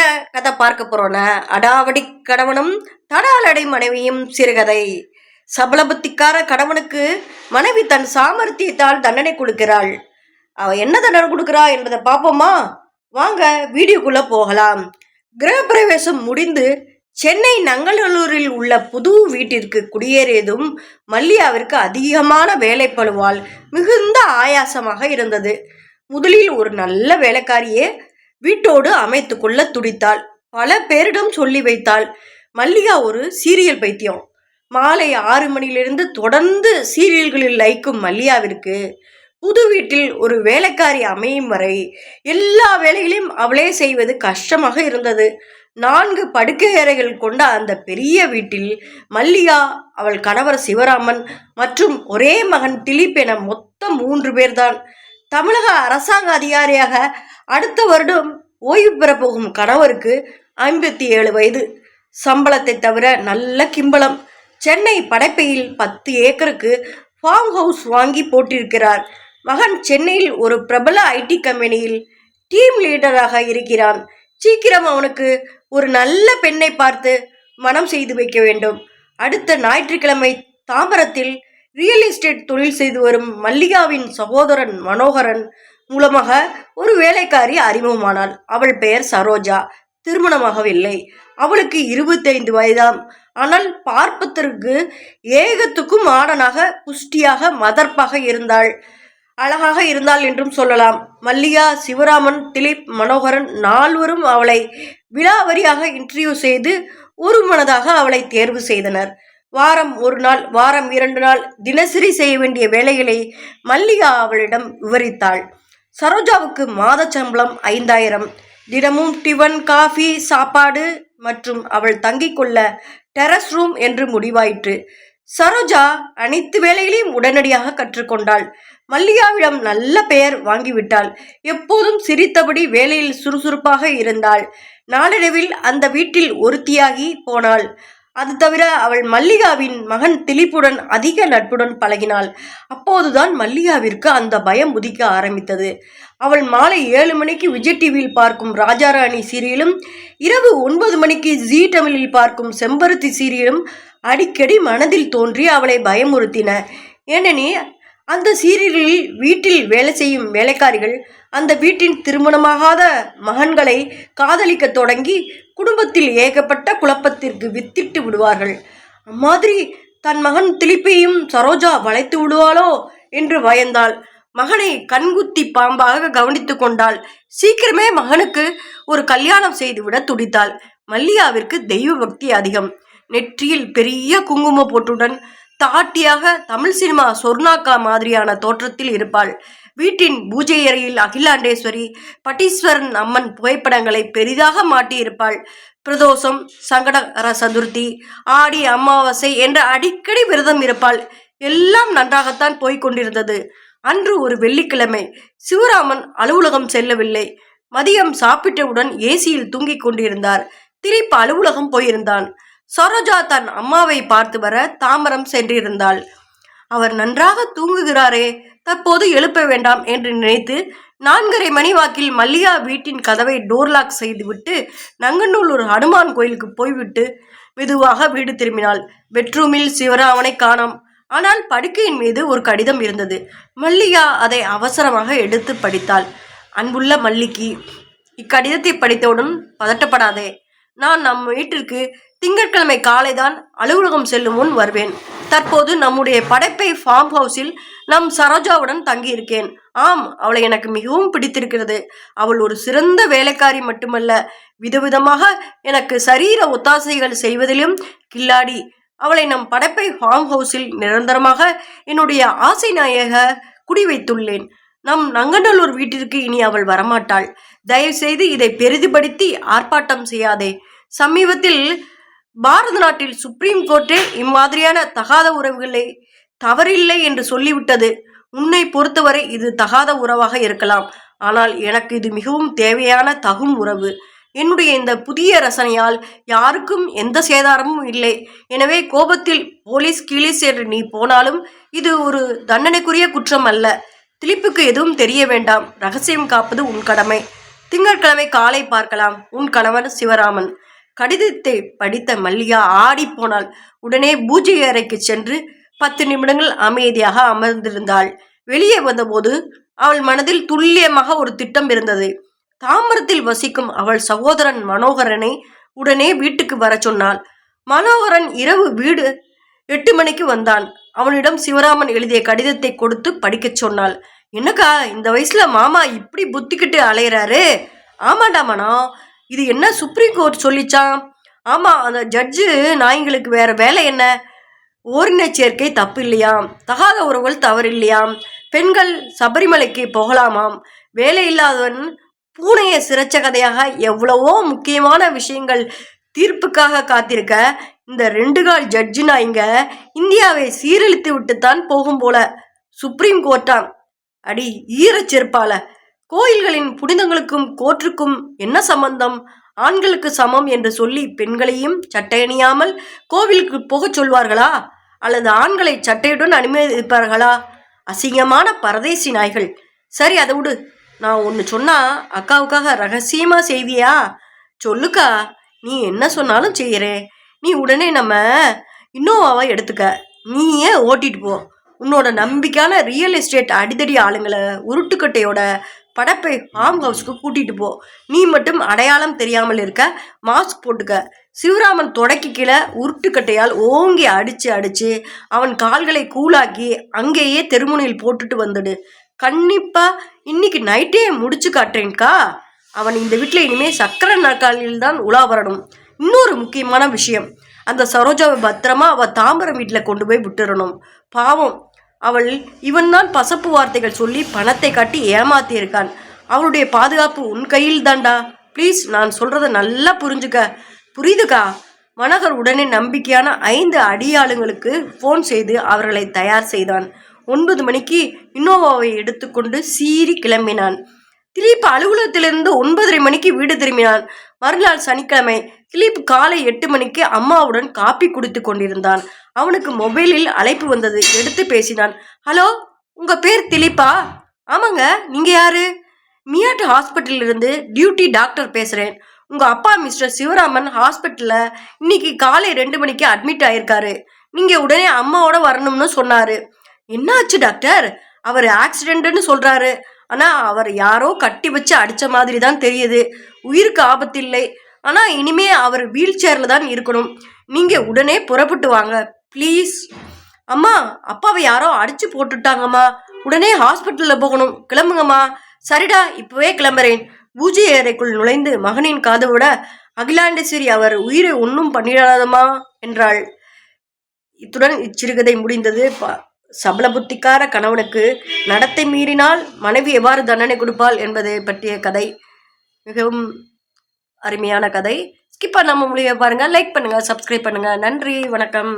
என்ன கதை பார்க்க போறோம்னா, அடாவடி கணவனும் தடாலடை மனைவியும் சிறுகதை. சபலபுத்திக்கார கணவனுக்கு மனைவி தன் சாமர்த்தியத்தால் தண்டனை கொடுக்கிறாள். அவ என்ன தண்டனை கொடுக்கிறா என்பதை பார்ப்போமா? வாங்க வீடியோக்குள்ள போகலாம். கிரகப்பிரவேசம் முடிந்து சென்னை நங்கநல்லூரில் உள்ள புது வீட்டிற்கு குடியேறியதும் மல்லியாவிற்கு அதிகமான வேலைப்பளுவால் மிகுந்த ஆயாசமாக இருந்தது. முதலில் ஒரு நல்ல வேலைக்காரியே வீட்டோடு அமைத்து கொள்ள துடித்தாள். பல பேரிடம் சொல்லி வைத்தாள். மல்லிகா ஒரு சீரியல் பைத்தியம். மாலை 6 மணியிலிருந்து தொடர்ந்து சீரியல்களில் லைக்கும் மல்லிகாவிற்கு புது வீட்டில் ஒரு வேலைக்காரி அமையும் வரை எல்லா வேலைகளையும் அவளே செய்வது கஷ்டமாக இருந்தது. 4 படுக்கை அறைகள் கொண்ட அந்த பெரிய வீட்டில் மல்லிகா, அவள் கணவர் சிவராமன் மற்றும் ஒரே மகன் திலீப் என மொத்தம் 3 பேர்தான். தமிழக அரசாங்க அதிகாரியாக அடுத்த வருடம் ஓய்வு பெறப்போகும் கணவருக்கு 57 வயது. சம்பளத்தை தவிர நல்ல கிம்பளம். சென்னை படைப்பையில் 10 ஏக்கருக்கு ஃபார்ம் ஹவுஸ் வாங்கி போட்டிருக்கிறார். மகன் சென்னையில் ஒரு பிரபல ஐடி கம்பெனியில் டீம் லீடராக இருக்கிறான். சீக்கிரம் அவனுக்கு ஒரு நல்ல பெண்ணை பார்த்து மனம் செய்து வைக்க வேண்டும். அடுத்த ஞாயிற்றுக்கிழமை தாம்பரத்தில் ரியல் எஸ்டேட் தொழில் செய்து வரும் மல்லிகாவின் சகோதரன் மனோகரன் மூலமாக ஒரு வேலைக்காரி அறிமுகமானாள். அவள் பெயர் சரோஜா. திருமணமாகவில்லை. அவளுக்கு 25 வயதாம். ஆனால் பார்ப்பதற்கு ஏகத்துக்கும் ஆடனாக, புஷ்டியாக, மதர்ப்பாக இருந்தாள். அழகாக இருந்தாள் என்றும் சொல்லலாம். மல்லிகா, சிவராமன், திலீப், மனோகரன் 4வரும் அவளை விலாவரியாக இன்டர்வியூ செய்து ஒரு மனதாக அவளை தேர்வு செய்தனர். வாரம் 1 நாள், வாரம் 2 நாள் தினசரி செய்ய வேண்டிய வேலைகளை மல்லிகா அவளிடம் விவரித்தாள். சரோஜாவுக்கு மாத சம்பளம் 5000. தினமும் டிஃபன், காஃபி, சாப்பாடு மற்றும் அவள் தங்கிக் கொள்ள டெரஸ் ரூம் என்று முடிவாயிற்று. சரோஜா அனைத்து வேலைகளையும் உடனடியாக கற்றுக்கொண்டாள். மல்லிகாவிடம் நல்ல பெயர் வாங்கிவிட்டாள். எப்போதும் சிரித்தபடி வேலையில் சுறுசுறுப்பாக இருந்தாள். நாளடைவில் அந்த வீட்டில் ஒருத்தியாகி போனாள். அது தவிர அவள் மல்லிகாவின் மகன் திலீப்புடன் அதிக நட்புடன் பழகினாள். அப்போதுதான் மல்லிகாவிற்கு அந்த பயம் உதிக்க ஆரம்பித்தது. அவள் மாலை 7 மணிக்கு விஜய் டிவியில் பார்க்கும் ராஜாராணி சீரியலும் இரவு 9 மணிக்கு ஜீ தமிழில் பார்க்கும் செம்பருத்தி சீரியலும் அடிக்கடி மனதில் தோன்றி அவளை பயமுறுத்தின. ஏனெனில் அந்த சீரியலில் வீட்டில் வேலை செய்யும் வேலைக்காரிகள் அந்த வீட்டின் திருமணமாகாத மகன்களை காதலிக்க தொடங்கி குடும்பத்தில் ஏகப்பட்ட குழப்பத்திற்கு வித்திட்டு விடுவார்கள். அம்மாதிரி தன் மகன் திலீப்பையும் சரோஜா வளைத்து விடுவாளோ என்று பயந்தாள். மகனை கண்குத்தி பாம்பாக கவனித்து கொண்டாள். சீக்கிரமே மகனுக்கு ஒரு கல்யாணம் செய்துவிட துடித்தாள். மல்லிகாவிற்கு தெய்வ பக்தி அதிகம். நெற்றியில் பெரிய குங்கும போட்டுடன் தாட்டியாக தமிழ் சினிமா சொர்ணாக்கா மாதிரியான தோற்றத்தில் இருப்பாள். வீட்டின் பூஜை அறையில் அகிலாண்டேஸ்வரி, பட்டீஸ்வரன் அம்மன் புகைப்படங்களை பெரிதாக மாட்டியிருப்பாள். பிரதோஷம், சங்கடகர சதுர்த்தி, ஆடி அமாவாசை என்று அடிக்கடி விரதம் இருப்பாள். எல்லாம் நன்றாகத்தான் போய்கொண்டிருந்தது. அன்று ஒரு வெள்ளிக்கிழமை. சிவராமன் அலுவலகம் செல்லவில்லை. மதியம் சாப்பிட்டவுடன் ஏசியில் தூங்கிக் கொண்டிருந்தார். திலீப் அலுவலகம் போயிருந்தான். சரோஜா தன் அம்மாவை பார்த்து வர தாம்பரம் சென்றிருந்தாள். அவர் நன்றாக தூங்குகிறாரே, தற்போது எழுப்ப வேண்டாம் என்று நினைத்து 4:30 மணி வாக்கில் மல்லிகா வீட்டின் கதவை டோர்லாக் செய்துவிட்டு நங்கநல்லூர் ஹனுமான் கோயிலுக்கு போய்விட்டு மெதுவாக வீடு திரும்பினாள். பெட்ரூமில் சிவராமனை காணோம். ஆனால் படுக்கையின் மீது ஒரு கடிதம் இருந்தது. மல்லிகா அதை அவசரமாக எடுத்து படித்தாள். அன்புள்ள மல்லிக்கு, இக்கடிதத்தை படித்தவுடன் பதட்டப்படாதே. நான் நம் வீட்டிற்கு திங்கட்கிழமை காலைதான் அலுவலகம் செல்லும் முன் வருவேன். தற்போது நம்முடைய படைப்பை ஃபார்ம் ஹவுஸில் நம் சரோஜாவுடன் தங்கியிருக்கேன். ஆம், அவளை எனக்கு மிகவும் பிடித்திருக்கிறது. அவள் ஒரு சிறந்த வேலைக்காரி மட்டுமல்ல, விதவிதமாக எனக்கு சரீர ஒத்தாசைகள் செய்வதிலும் கில்லாடி. அவளை நம் படைப்பை ஃபார்ம் ஹவுஸில் நிரந்தரமாக என்னுடைய ஆசை நாயக குடி வைத்துள்ளேன். நம் நங்கநல்லூர் வீட்டிற்கு இனி அவள் வரமாட்டாள். தயவு செய்து இதை பெரிதுபடுத்தி ஆர்ப்பாட்டம் செய்யாதே. சமீபத்தில் பாரத நாட்டில் சுப்ரீம் கோர்ட்டே இம்மாதிரியான தகாத உறவுகளை தவறில்லை என்று சொல்லிவிட்டது. உன்னை பொறுத்தவரை இது தகாத உறவாக இருக்கலாம். ஆனால் எனக்கு இது மிகவும் தேவையான தகும் உறவு. என்னுடைய இந்த புதிய ரசனையால் யாருக்கும் எந்த சேதாரமும் இல்லை. எனவே கோபத்தில் போலீஸ் கீழீஸ் என்று நீ போனாலும் இது ஒரு தண்டனைக்குரிய குற்றம் அல்ல. திலீப்புக்கு எதுவும் தெரிய வேண்டாம். ரகசியம் காப்பது உன் கடமை. திங்கட்கிழமை காலை பார்க்கலாம். உன் கணவன் சிவராமன். கடிதத்தை படித்த மல்லிகா ஆடி போனாள். உடனே பூஜை அறைக்கு சென்று 10 நிமிடங்கள் அமைதியாக அமர்ந்திருந்தாள். வெளியே வந்தபோது அவள் மனதில் துல்லியமாக ஒரு திட்டம் இருந்தது. தாம்பரத்தில் வசிக்கும் அவள் சகோதரன் மனோகரனை உடனே வீட்டுக்கு வர சொன்னாள். மனோகரன் இரவு வீடு 8 மணிக்கு வந்தான். அவனிடம் சிவராமன் எழுதிய கடிதத்தை கொடுத்து படிக்கச் சொன்னாள். என்னக்கா இந்த வயசுல மாமா இப்படி புத்திக்கிட்டு அலையிறாரு? ஆமாண்டா மனோ, இது என்ன சுப்ரீம் கோர்ட் சொல்லிச்சான்? ஆமா, அந்த ஜட்ஜு நாய்ங்களுக்கு வேற வேலை என்ன? ஓரின சேர்க்கை தப்பு இல்லையாம், தகாத உறவுகள் தவறு இல்லையாம், பெண்கள் சபரிமலைக்கு போகலாமாம், வேலை இல்லாதவன் பூனையை சிறைச்ச கதையாக எவ்வளவோ முக்கியமான விஷயங்கள் தீர்ப்புக்காக காத்திருக்க இந்த 2 கால் ஜட்ஜு நாய்ங்க இந்தியாவை சீரழித்து விட்டுத்தான் போகும் போல. சுப்ரீம் கோர்ட்டாம். அடி ஈரச்செருப்பால, கோயில்களின் புனிதங்களுக்கும் கோர்ட்டுக்கும் என்ன சம்பந்தம்? ஆண்களுக்கு சமம் என்று சொல்லி பெண்களையும் சட்டையணியாமல் கோவிலுக்கு போகச் சொல்வார்களா? அல்லது ஆண்களை சட்டையுடன் அனுமதிப்பார்களா? அசிங்கமான பரதேசி நாய்கள். சரி, அதை விடு. நான் ஒன்று சொன்னா அக்காவுக்காக ரகசியமா செய்வியா? சொல்லுக்கா, நீ என்ன சொன்னாலும் செய்யறே. நீ உடனே நம்ம இன்னோவாவை எடுத்துக்க, நீயே ஓட்டிட்டு போ. உன்னோட நம்பிக்கையான ரியல் எஸ்டேட் அடிதடி ஆளுங்களை உருட்டுக்கட்டையோட படப்பை ஃபார்ம் ஹவுஸ்க்கு கூட்டிட்டு போ. நீ மட்டும் அடையாளம் தெரியாமல் இருக்க, மாஸ்க் போட்டுக்க. சிவராமன் தொடக்கி கீழே உருட்டுக்கட்டையால் ஓங்கி அடிச்சு அவன் கால்களை கூலாக்கி அங்கேயே தெருமுனையில் போட்டுட்டு வந்துடு. கண்டிப்பா இன்னைக்கு நைட்டே முடிச்சு காட்டுறேன்க்கா. அவன் இந்த வீட்டில் இனிமே சக்கர நாற்காலியில் தான் உலா வரணும். இன்னொரு முக்கியமான விஷயம், அந்த சரோஜாவை பத்திரமா அவள் தாம்பரம் வீட்டில் கொண்டு போய் விட்டுறணும். பாவம், அவள் இவன் தான் பசப்பு வார்த்தைகள் சொல்லி பணத்தை காட்டி ஏமாத்தி இருக்கான். அவளுடைய பாதுகாப்பு உன் கையில் தான்டா. ப்ளீஸ், நான் சொல்றத நல்லா புரிஞ்சுக்க. புரியுதுக்கா? மனோகர் உடனே நம்பிக்கையான 5 அடியாளுங்களுக்கு ஃபோன் செய்து அவர்களை தயார் செய்தான். 9 மணிக்கு இன்னோவாவை எடுத்துக்கொண்டு சீறி கிளம்பினான். திலீப் அலுவலகத்திலிருந்து 9:30 மணிக்கு வீடு திரும்பினான். மறுநாள் சனிக்கிழமை. திலீப் காலை 8 மணிக்கு அம்மாவுடன் காப்பி குடித்து கொண்டிருந்தான். அவனுக்கு மொபைலில் அழைப்பு வந்தது. எடுத்து பேசினான். ஹலோ, உங்க பேர் திலீப்பா? ஆமாங்க, நீங்க யாரு? மியாட் ஹாஸ்பிட்டல் இருந்து டியூட்டி டாக்டர் பேசுறேன். உங்க அப்பா மிஸ்டர் சிவராமன் ஹாஸ்பிட்டல்ல இன்னைக்கு காலை 2 மணிக்கு அட்மிட் ஆயிருக்காரு. நீங்க உடனே அம்மாவோட வரணும்னு சொன்னாரு. என்னாச்சு டாக்டர்? அவர் ஆக்சிடென்ட்னு சொல்றாரு. ஆனா அவர் யாரோ கட்டி வச்சு அடிச்ச மாதிரி தான் தெரியுது. உயிருக்கு ஆபத்து இல்லை. ஆனா இனிமே அவர் வீல் சேர்ல தான் இருக்கணும். நீங்க உடனே புறப்பட்டு வாங்க ப்ளீஸ். அம்மா, அப்பாவை யாரோ அடிச்சு போட்டுட்டாங்கம்மா. உடனே ஹாஸ்பிட்டல்ல போகணும். கிளம்புங்கம்மா. சரிடா, இப்பவே கிளம்புறேன். பூஜை அறைக்குள் நுழைந்து மகனின் காது விட, அகிலாண்டேஸ்வரி அவர் உயிரை ஒன்றும் பண்ணிடாதம்மா என்றாள். இத்துடன் இச்சிறுகதை முடிந்தது. சபல புத்திக்கார கணவனுக்கு நடத்தை மீறினால் மனைவி எவ்வாறு தண்டனை கொடுப்பாள் என்பதை பற்றிய கதை. மிகவும் அருமையான கதை. ஸ்கிப் பண்ணாம முடிய பாருங்க. லைக் பண்ணுங்க, சப்ஸ்கிரைப் பண்ணுங்க. நன்றி, வணக்கம்.